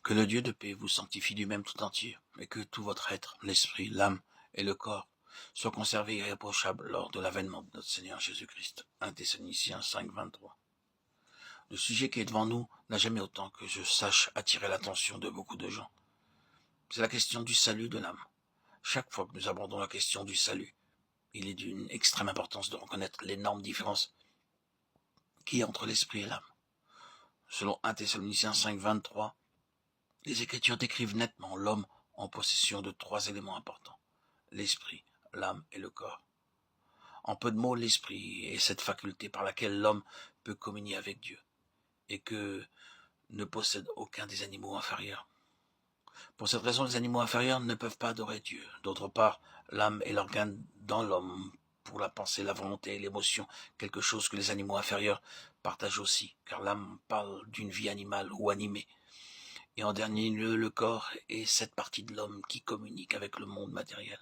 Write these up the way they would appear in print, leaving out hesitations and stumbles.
Que le Dieu de paix vous sanctifie lui-même tout entier, et que tout votre être, l'esprit, l'âme et le corps, soient conservés irréprochables lors de l'avènement de notre Seigneur Jésus-Christ. 1 Thessaloniciens 5, 23. Le sujet qui est devant nous n'a jamais autant que je sache attiré l'attention de beaucoup de gens. C'est la question du salut de l'âme. Chaque fois que nous abordons la question du salut, il est d'une extrême importance de reconnaître l'énorme différence qui est entre l'esprit et l'âme. Selon 1 Thessaloniciens 5, 23, les Écritures décrivent nettement l'homme en possession de 3 éléments importants: l'esprit, l'âme et le corps. En peu de mots, l'esprit est cette faculté par laquelle l'homme peut communier avec Dieu et que ne possède aucun des animaux inférieurs. Pour cette raison, les animaux inférieurs ne peuvent pas adorer Dieu. D'autre part, l'âme est l'organe dans l'homme pour la pensée, la volonté et l'émotion, quelque chose que les animaux inférieurs partagent aussi, car l'âme parle d'une vie animale ou animée. Et en dernier lieu, le corps est cette partie de l'homme qui communique avec le monde matériel.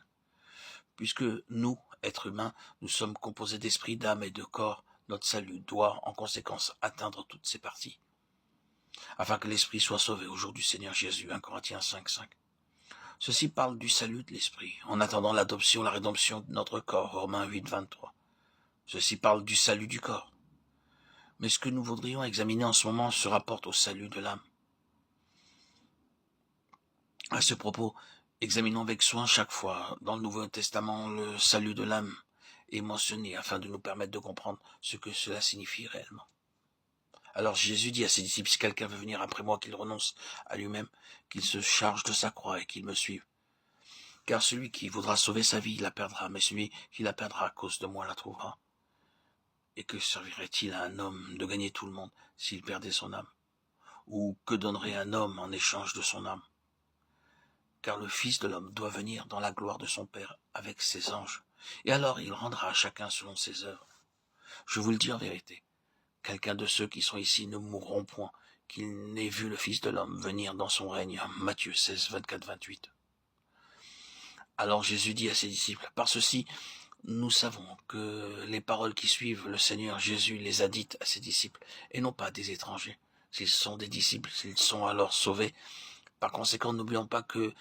Puisque nous, êtres humains, nous sommes composés d'esprit, d'âme et de corps, notre salut doit en conséquence atteindre toutes ces parties, afin que l'esprit soit sauvé au jour du Seigneur Jésus. 1 Corinthiens 5, 5. Ceci parle du salut de l'esprit, en attendant l'adoption, la rédemption de notre corps. Romains 8, 23. Ceci parle du salut du corps. Mais ce que nous voudrions examiner en ce moment se rapporte au salut de l'âme. À ce propos, examinons avec soin chaque fois dans le Nouveau Testament le salut de l'âme est mentionné afin de nous permettre de comprendre ce que cela signifie réellement. Alors Jésus dit à ses disciples: si quelqu'un veut venir après moi, qu'il renonce à lui-même, qu'il se charge de sa croix et qu'il me suive. Car celui qui voudra sauver sa vie la perdra, mais celui qui la perdra à cause de moi la trouvera. Et que servirait-il à un homme de gagner tout le monde s'il perdait son âme? Ou que donnerait un homme en échange de son âme? Car le Fils de l'homme doit venir dans la gloire de son Père avec ses anges, et alors il rendra à chacun selon ses œuvres. Je vous le dis en vérité, quelqu'un de ceux qui sont ici ne mourront point, qu'il n'ait vu le Fils de l'homme venir dans son règne. Matthieu 16, 24, 28. Alors Jésus dit à ses disciples: par ceci, nous savons que les paroles qui suivent, le Seigneur Jésus les a dites à ses disciples, et non pas à des étrangers. S'ils sont des disciples, s'ils sont alors sauvés. Par conséquent, n'oublions pas que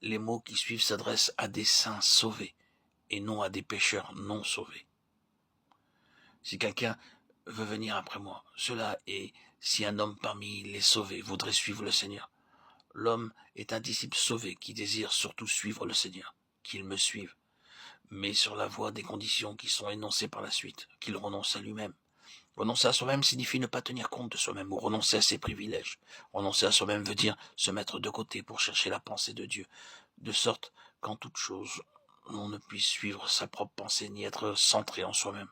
les mots qui suivent s'adressent à des saints sauvés, et non à des pécheurs non sauvés. Si quelqu'un veut venir après moi, cela est si un homme parmi les sauvés voudrait suivre le Seigneur. L'homme est un disciple sauvé qui désire surtout suivre le Seigneur, qu'il me suive, mais sur la voie des conditions qui sont énoncées par la suite, qu'il renonce à lui-même. Renoncer à soi-même signifie ne pas tenir compte de soi-même ou renoncer à ses privilèges. Renoncer à soi-même veut dire se mettre de côté pour chercher la pensée de Dieu, de sorte qu'en toute chose, on ne puisse suivre sa propre pensée ni être centré en soi-même.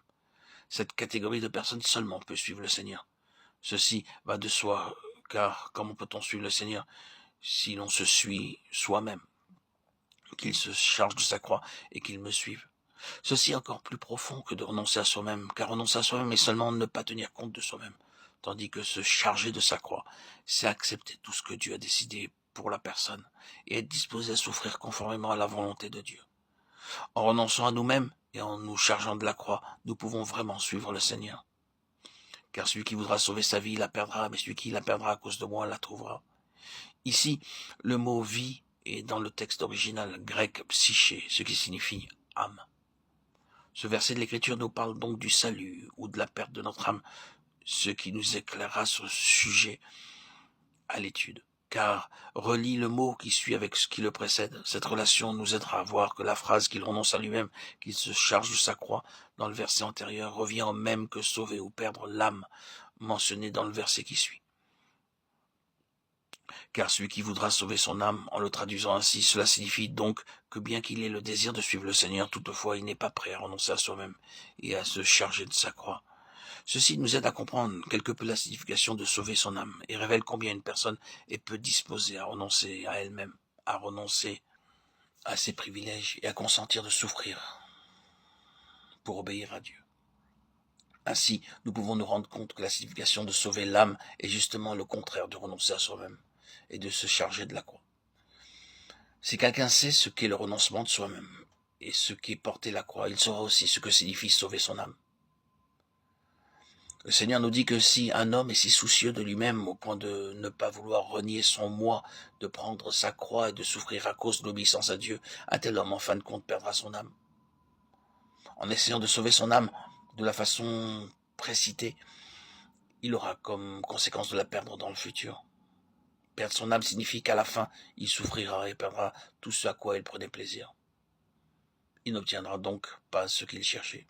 Cette catégorie de personnes seulement peut suivre le Seigneur. Ceci va de soi, car comment peut-on suivre le Seigneur si l'on se suit soi-même? Qu'il se charge de sa croix et qu'il me suive. Ceci est encore plus profond que de renoncer à soi-même, car renoncer à soi-même est seulement ne pas tenir compte de soi-même, tandis que se charger de sa croix, c'est accepter tout ce que Dieu a décidé pour la personne et être disposé à souffrir conformément à la volonté de Dieu. En renonçant à nous-mêmes et en nous chargeant de la croix, nous pouvons vraiment suivre le Seigneur. Car celui qui voudra sauver sa vie la perdra, mais celui qui la perdra à cause de moi la trouvera. Ici, le mot vie est dans le texte original grec psyché, ce qui signifie âme. Ce verset de l'Écriture nous parle donc du salut ou de la perte de notre âme, ce qui nous éclairera sur ce sujet à l'étude. Car relie le mot qui suit avec ce qui le précède. Cette relation nous aidera à voir que la phrase qu'il renonce à lui-même, qu'il se charge de sa croix, dans le verset antérieur, revient au même que sauver ou perdre l'âme, mentionnée dans le verset qui suit. Car celui qui voudra sauver son âme, en le traduisant ainsi, cela signifie donc que bien qu'il ait le désir de suivre le Seigneur, toutefois il n'est pas prêt à renoncer à soi-même et à se charger de sa croix. Ceci nous aide à comprendre quelque peu la signification de sauver son âme et révèle combien une personne est peu disposée à renoncer à elle-même, à renoncer à ses privilèges et à consentir de souffrir pour obéir à Dieu. Ainsi, nous pouvons nous rendre compte que la signification de sauver l'âme est justement le contraire de renoncer à soi-même et de se charger de la croix. Si quelqu'un sait ce qu'est le renoncement de soi-même et ce qu'est porter la croix, il saura aussi ce que signifie sauver son âme. Le Seigneur nous dit que si un homme est si soucieux de lui-même au point de ne pas vouloir renier son moi, de prendre sa croix et de souffrir à cause de l'obéissance à Dieu, un tel homme en fin de compte perdra son âme. En essayant de sauver son âme de la façon précitée, il aura comme conséquence de la perdre dans le futur. Perdre son âme signifie qu'à la fin, il souffrira et perdra tout ce à quoi il prenait plaisir. Il n'obtiendra donc pas ce qu'il cherchait.